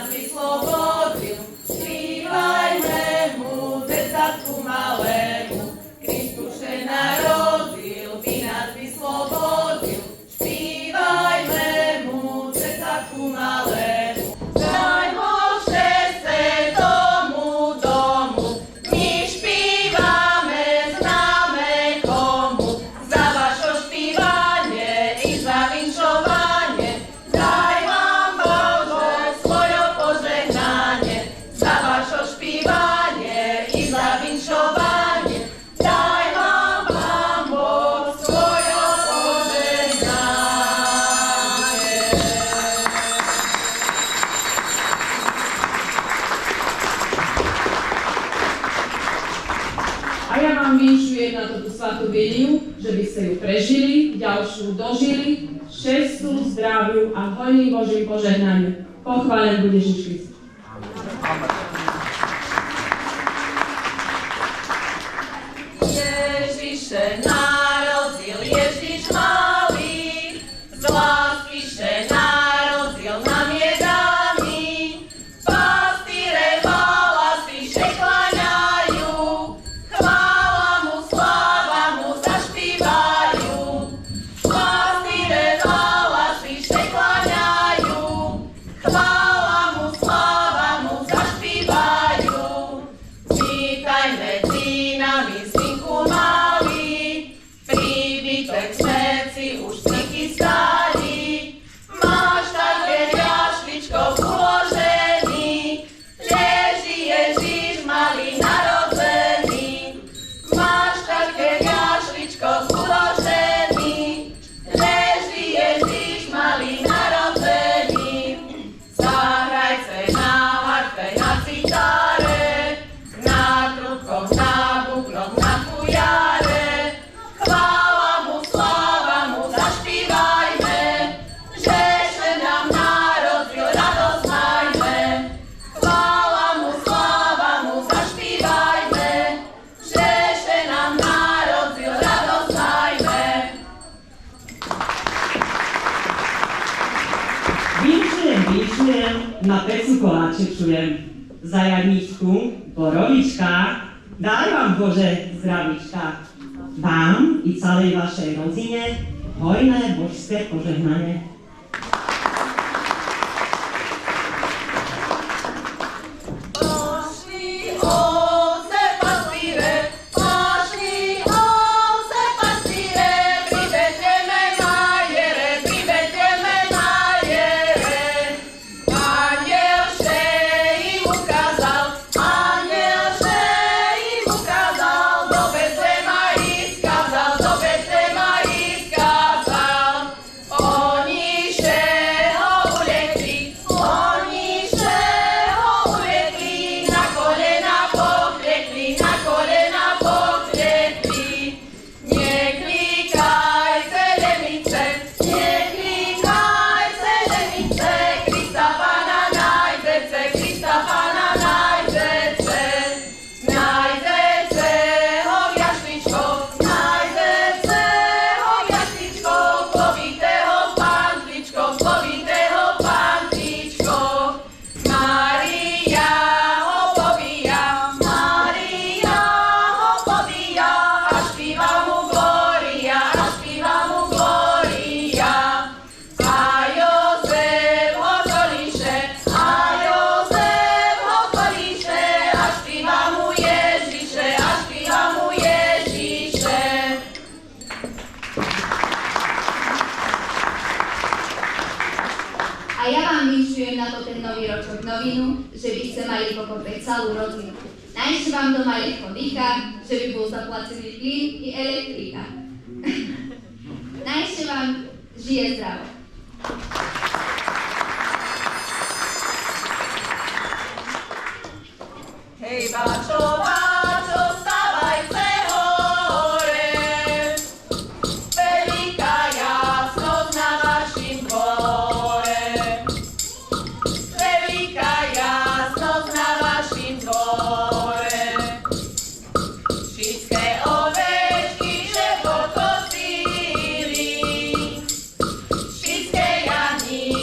nás vyslobodil. Spívajme mu, decatku malému, Kristus sa narodil, by nás vyslobodil. Spívajme mu, decatku malému. Dajmo všetce tomu, my špívame, známe komu, za vašo špívanie i za vinšovanie. Daj vám Bože svoje požehnanie, za vašo špívanie i za vinšovanie. Daj vám Pán Boh svoje požehnanie. A ja vám vinšujem na túto svatú Viliu, že by ste ju prežili, ďalšiu dožili, šťastiu, zdraviu a hojným Božím požehnaniu. Pochválen bude Ježiš Kristus. Ježiše narodil, Ježiš malý, z lásky še narodil nám je daný. Pastýre hlasy še kláňajú, chvála mu, sláva mu zašpívajú. Pastýre hlasy še kláňajú, chvála mu, sláva mu zašpívajú. Vítaj medzi nami, synku malý, príbytek smeci už si chystali. Máš také jašličko uložený, leží Ježiš malý narodený. Máš také jašličko uložený, leží Ježiš malý narodený. Zahraj se na harfe, na citáre, na trubkoch, na bubnoch, na fujare. Chvála mu, sláva mu, zašpívajme, že še nám narodil, radosť majme. Chvála mu, sláva mu, zašpívajme, že še nám narodil, radosť majme. Vinšujem, na pecu koláče čujem. Za jarničku, borovička, daj vám Bože zdravička. Vám i celej vašej rodine hojné božské požehnanie. Pošli ovce pastýre, pošli ovce pastýre, privedeme na jere, privedeme na jere. Anjel še im ukázal, do Betlema iskázal, do Betlema iskázal. Oni še ho uliekli, na kolena poklekli, na kolena poklekli. Neklikajte lenice, Krista Pána najdete, Krista Pána najdete. Najdete ho v jašličkoch, povitého v pantličkoch, Mária ho pobíja, a špíva mu Glória, A Jozef ho kolíše, a špíva mu Ježiše, A ja vám vinšujem na to ten nový ročok novinu, že by ste mali pokope celú rodinu. Najšie vám doma ľahko dýcha, že by bol zaplacený plyn i elektrika. Najšie vám žije zdravo. Hej, Váčo, stávajte hore, veľká jasnosť na vašim dvore. Veľká jasnosť na vašim dvore. Všetké ovečky, že pokosili, všetké jani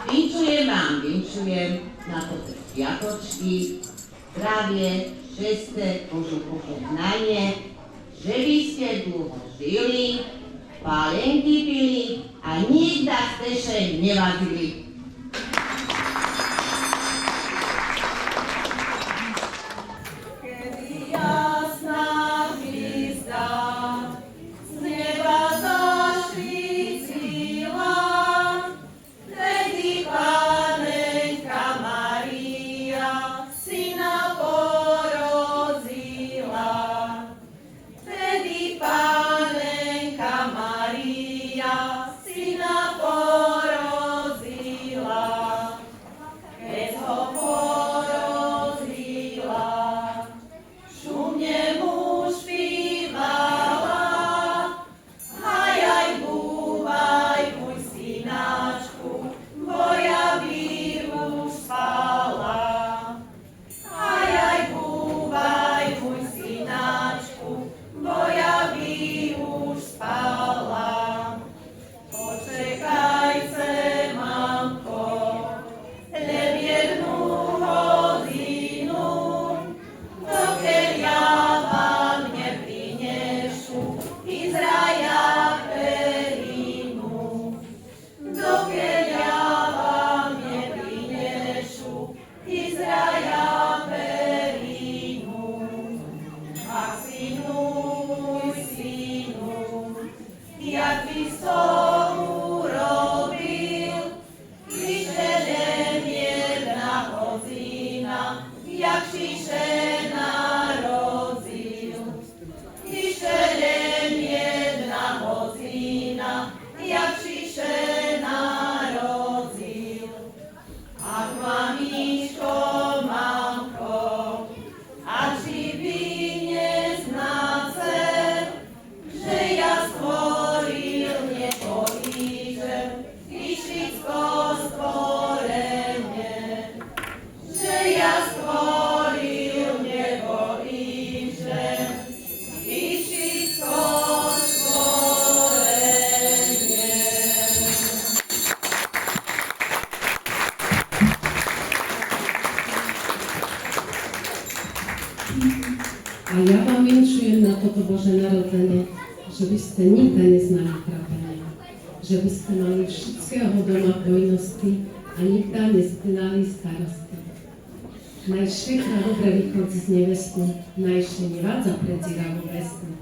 Vinčujem na toto sviatočky, zdravie, šesté Božie požehnanie, že by ste dlho žili, pálenky pili a nikda ste še nevadili. Kedy jasná hviezda z neba zašvítila, vtedy Panenka Mária syna porodila. Vtedy Panenka Mária syna porodila. Keď ho porodila, šumne mu špívala, hajaj, búvaj, môj synáčku, bo ja by už spala. Hajaj, búvaj, môj synáčku, bo ja by už spala. Počekajte, mamko, len jednu hodinu, dokiaľ ja vám neprinešu iz raja perinu. Dokiaľ ja vám neprinešu iz raja perinu. Ach, synu, môj synu, jak by som urobil, vyše len jedna hodina, jak šiše narodzil. Vyše len jedna hodina, jak šiše narodzil. Ach, mamičko, mamko, a či vy neznáte, že ja stvoril nebo i zem, i všetko stvorenie. Že ja stvoril nebo i zem, i všetko stvorenie. A ja vám vinčujem na toto Bože narodenie, že by ste nikdy neznali trápenia, že by ste mali všetkého doma povinnosti a nikdy neznali starosti. Najšie na dobre vychodzi z nevestú, najšie nevádza predzíravú vesnu.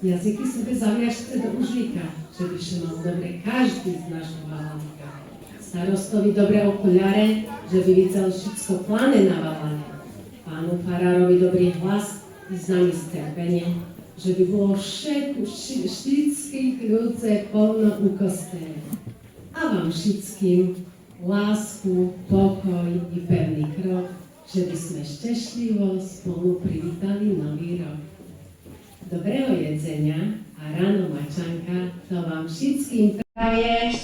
Jazyky sobie zaviažte do užvíka, že by še mal dobre každý z našho valalíka. Starostovi dobre okuliare, že by videl všetko pláne na valane. Pánu farárovi dobrý hlas i s nami strpenie, že by bolo všetkých ľudí polno u kostele. A vám všetkým lásku, pokoj i pevný krok, že by sme štešlivo spolu privítali nový rok. Dobrého jedzenia a ráno mačanka, to vám všetkým praje